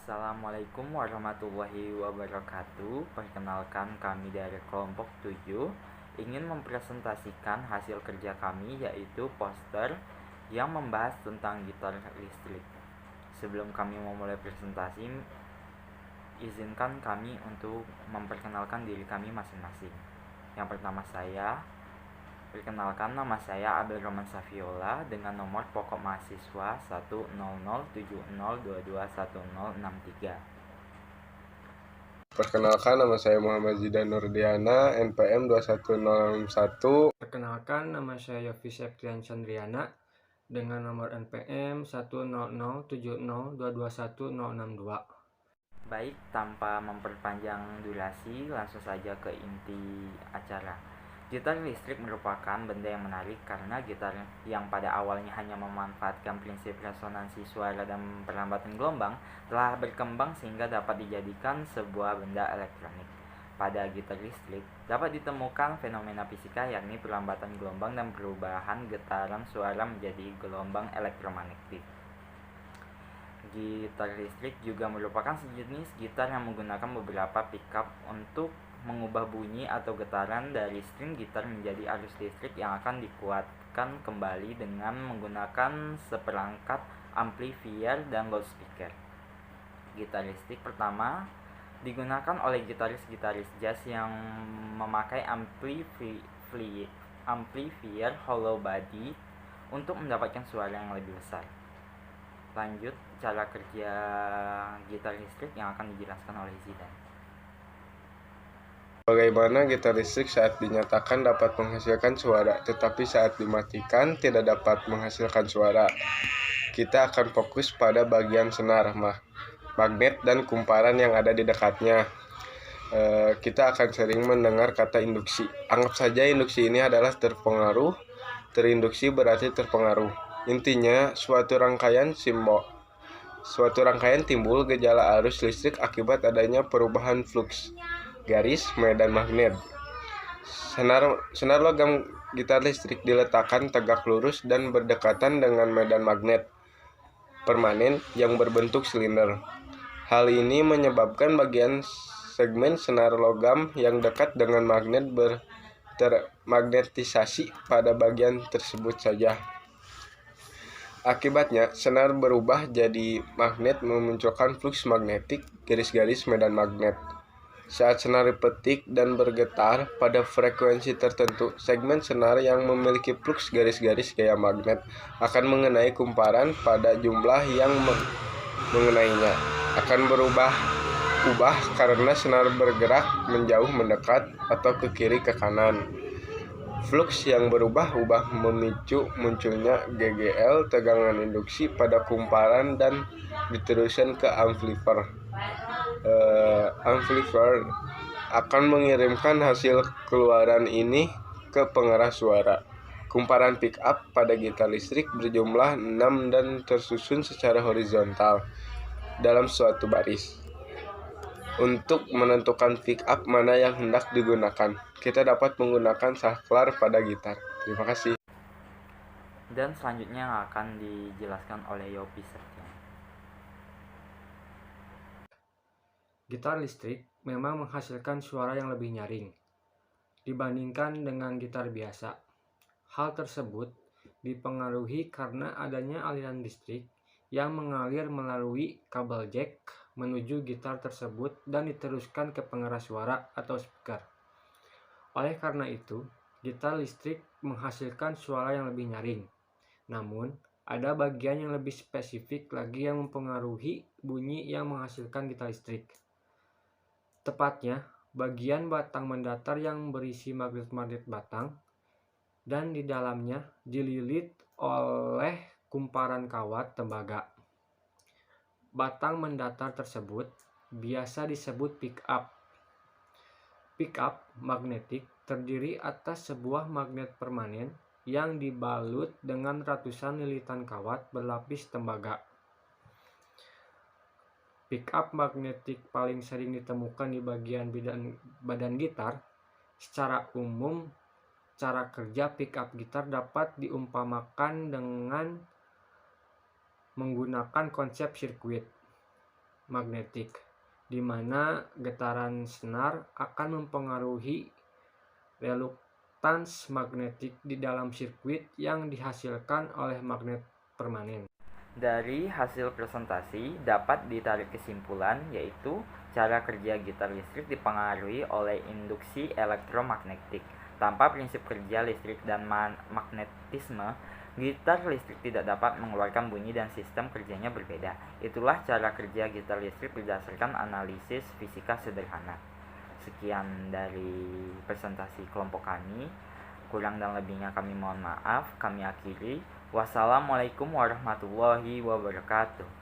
Assalamualaikum warahmatullahi wabarakatuh. Perkenalkan, kami dari kelompok 7 ingin mempresentasikan hasil kerja kami, yaitu poster yang membahas tentang gitar listrik. Sebelum kami memulai presentasi, izinkan kami untuk memperkenalkan diri kami masing-masing. Yang pertama, perkenalkan, nama saya Abel Roman Saviola dengan nomor pokok mahasiswa 10070221063. Perkenalkan, nama saya Muhammad Zidan Nurdiana, NPM 21061. Perkenalkan, nama saya Yofi Septian Chandriana dengan nomor NPM 10070221062. Baik, tanpa memperpanjang durasi, langsung saja ke inti acara. Gitar listrik merupakan benda yang menarik karena gitar yang pada awalnya hanya memanfaatkan prinsip resonansi suara dan perlambatan gelombang telah berkembang sehingga dapat dijadikan sebuah benda elektronik. Pada gitar listrik dapat ditemukan fenomena fisika, yakni perlambatan gelombang dan perubahan getaran suara menjadi gelombang elektromagnetik. Gitar listrik juga merupakan sejenis gitar yang menggunakan beberapa pickup untuk mengubah bunyi atau getaran dari string gitar menjadi arus listrik yang akan dikuatkan kembali dengan menggunakan seperangkat amplifier dan loudspeaker. Gitar listrik pertama digunakan oleh gitaris-gitaris jazz yang memakai amplifier hollow body untuk mendapatkan suara yang lebih besar. Lanjut, cara kerja gitar listrik yang akan dijelaskan oleh Zidan. Bagaimana gitar listrik saat dinyatakan dapat menghasilkan suara, tetapi saat dimatikan tidak dapat menghasilkan suara. Kita akan fokus pada bagian senar, magnet, dan kumparan yang ada di dekatnya. Kita akan sering mendengar kata induksi. Anggap saja induksi ini adalah terpengaruh, terinduksi berarti terpengaruh. Intinya, suatu rangkaian timbul gejala arus listrik akibat adanya perubahan flux garis medan magnet. Senar logam gitar listrik diletakkan tegak lurus dan berdekatan dengan medan magnet permanen yang berbentuk silinder. Hal ini menyebabkan bagian segmen senar logam yang dekat dengan magnet termagnetisasi pada bagian tersebut saja. Akibatnya, senar berubah jadi magnet memunculkan flux magnetik garis-garis medan magnet. Saat senar dipetik dan bergetar pada frekuensi tertentu, segmen senar yang memiliki flux garis-garis gaya magnet akan mengenai kumparan pada jumlah yang mengenainya. Akan berubah karena senar bergerak menjauh, mendekat, atau ke kiri ke kanan. Flux yang berubah-ubah memicu munculnya GGL, tegangan induksi pada kumparan, dan diteruskan ke amplifier. Amplifier akan mengirimkan hasil keluaran ini ke pengeras suara. Kumparan pickup pada gitar listrik berjumlah 6 dan tersusun secara horizontal dalam suatu baris. Untuk menentukan pickup mana yang hendak digunakan, kita dapat menggunakan saklar pada gitar. Terima kasih. Dan selanjutnya akan dijelaskan oleh Yopi Septian. Gitar listrik memang menghasilkan suara yang lebih nyaring dibandingkan dengan gitar biasa. Hal tersebut dipengaruhi karena adanya aliran listrik yang mengalir melalui kabel jack menuju gitar tersebut dan diteruskan ke pengeras suara atau speaker. Oleh karena itu, gitar listrik menghasilkan suara yang lebih nyaring. Namun, ada bagian yang lebih spesifik lagi yang mempengaruhi bunyi yang menghasilkan gitar listrik. Tepatnya, bagian batang mendatar yang berisi magnet-magnet batang dan di dalamnya dililit oleh kumparan kawat tembaga. Batang mendatar tersebut biasa disebut pickup. Pickup magnetik terdiri atas sebuah magnet permanen yang dibalut dengan ratusan lilitan kawat berlapis tembaga. Pickup magnetik paling sering ditemukan di bagian badan gitar. Secara umum, cara kerja pickup gitar dapat diumpamakan dengan menggunakan konsep sirkuit. magnetik, di mana getaran senar akan mempengaruhi reluktans magnetik di dalam sirkuit yang dihasilkan oleh magnet permanen. Dari hasil presentasi dapat ditarik kesimpulan yaitu cara kerja gitar listrik dipengaruhi oleh induksi elektromagnetik. Tanpa prinsip kerja listrik dan magnetisme, gitar listrik tidak dapat mengeluarkan bunyi dan sistem kerjanya berbeda. Itulah cara kerja gitar listrik berdasarkan analisis fisika sederhana. Sekian dari presentasi kelompok kami. Kurang dan lebihnya kami mohon maaf. Kami akhiri. Wassalamualaikum warahmatullahi wabarakatuh.